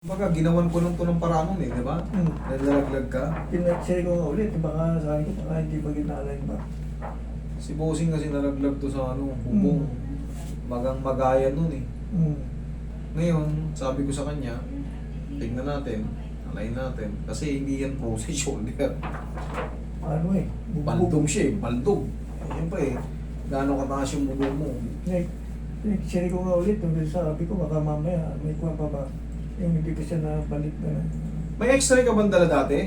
Baga, ginawan ko lang to ng paraan nun eh, di ba? Nalalaglag ka. Pinag-share ko nga ulit, baka sabi ko, baka hindi ba ginalain ba? Si Bossing kasi nalaglag to sa bubong. Magang magaya nun eh. Ngayon, sabi ko sa kanya, tignan natin, alayin natin. Kasi hindi yan frozen shoulder. Ano eh? Baldog siya eh, baldog. Siyempre eh, gaano kataas yung bubong mo. Pinag-share ko nga ulit, sabi ko, baka mamaya may kuha pa ba? Yung nagpipisa na balik na. May x-ray ka bang dala dati?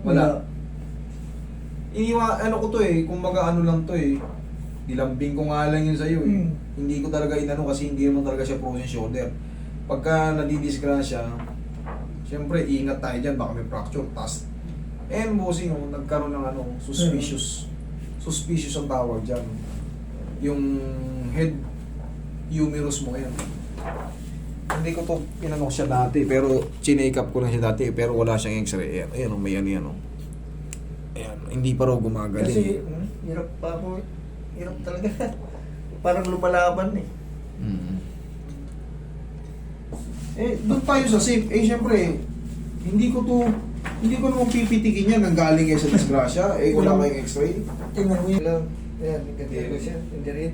Wala. Ano ko to eh, kumbaga ano lang to eh. Nilambing ko nga lang yun sa'yo eh. Hindi ko talaga inano kasi hindi naman talaga siya frozen shoulder. Pagka nadidisgrasya, siyempre ingat tayo dyan, baka may fracture, task. And Bossing, nagkaroon ng suspicious. Suspicious ang tawag dyan. Yung head humerus mo yan. Hindi ko to pinanok siya dati, pero chinek up ko lang siya dati, pero wala siyang x-ray. Ayan, may ano. Ayan, hindi pa raw gumagaling. Kasi, hirap pa ako. Hirap talaga. Parang lumalaban eh. Doon tayo sa safe. Siyempre, hindi ko naman pipitikin yan nang galing kayo sa disgrasya. Wala kayong x-ray. Tingnan mo yun lang. Ayan, nagkatira ko siya. Hindi rin.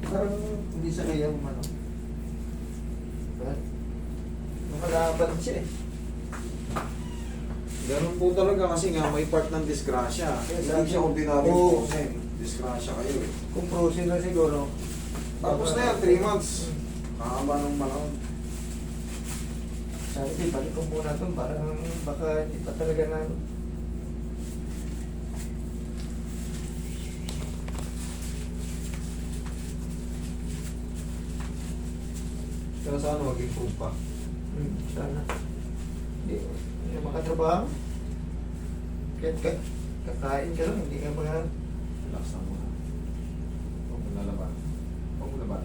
Parang hindi siya kaya umano. Lumalaban siya eh. Ganun po talaga kasi nga may part ng disgrasya. Hindi siya ordinary frozen. Disgrasya kayo eh. Kung frozen na siguro. Tapos na yan, 3 months. Kahaba ng panahon. Sabi ko, balik ko muna ito. Parang baka hindi pa talaga na. Pero sana mag-improve pa. Sana. Hindi makatrabaho. Kahit kakain ka lang, hindi ka mga... Relax na muna. Huwag mo lalaban. Huwag mo laban.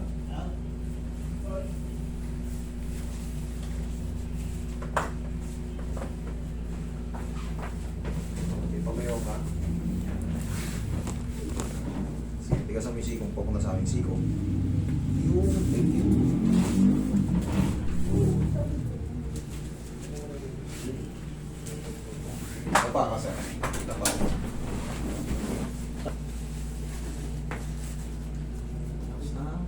Okay, pamayaw ka. Sige, tigas ang may sikong. Pag na sa aming sikong. Yung, thank you. Dapa ka, sir. Dapa. Tapos na.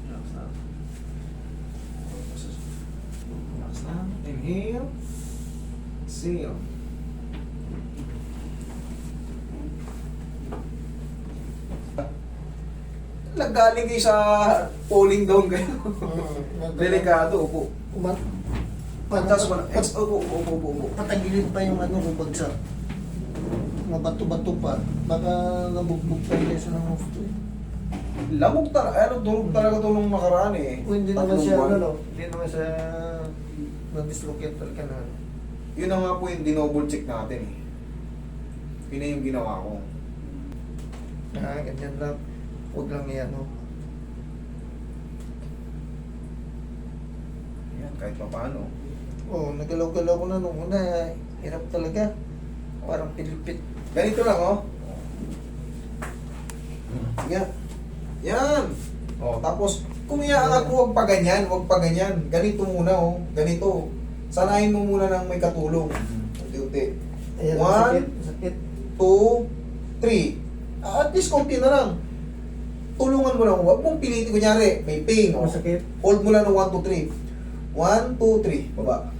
Relax na. Relax na. Inhale. Exhale. Naggaling kayo sa falling down kayo. Delikado, upo. Pantas mo na. Upo. Patagilid pa yung ano kung bagsak. Mabato-bato pa. Baka nabugbog pa yung leso ng move to eh. Lamog talaga. Durog talaga ito nung nakaraan eh. Hindi naman Tatlong siya, buwan. hindi naman siya na-dislocate talaga na. Yun na nga po yung dinoble check natin eh. Yun na yung ginawa ko. Ganyan lang. Huwag lang yan, no? Yan, kahit pa paano. Oo, nagalaw-galaw ko na nung una. Hirap talaga. Parang pilipit. Ganito lang oh. Sige. Yan. Oh, tapos kung iaangat mo, huwag pa ganyan, huwag pa ganyan. Ganito muna oh, ganito. Sanayin mo muna ng may katulong. Unti-unti. Ayan, 1, sakit. 2, 3. At least konti na lang. Tulungan mo lang. Huwag mong pilitin. Kunyari, may pain. Oh. Masakit. Hold mo lang ng 1, 2, 3. 1, 2, 3. Baba.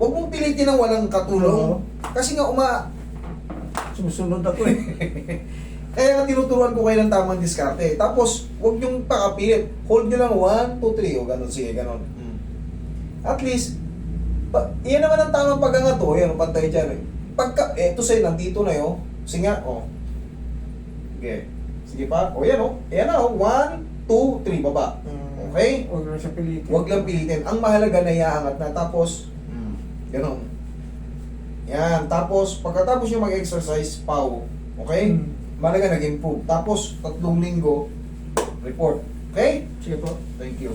Huwag mong pilitin ng walang katulong. Oo. Kasi nga Sumusunod ako eh. Kaya nga tinuturuan ko kayo ng tamang diskarte. Tapos, huwag niyong pakapilit. Hold nyo lang 1, 2, 3. O ganun. Sige, ganun. At least, yan naman ang tamang pag-angat. O, yan, pantay dyan eh. Pagka, ito sa'yo, nandito na yun. Sige nga, o. Sige. Sige pa. O yan o. Ayan na o. 1, 2, 3. Baba. Okay? Huwag lang siya pilitin. Huwag lang pilitin. Ang mahalaga na iaangat na. Tapos, gano'n. Yan. Tapos, pagkatapos nyo mag-exercise, pow. Okay? Mahalaga nag-improve. Tapos, 3 linggo, report. Okay? Sige po. Thank you.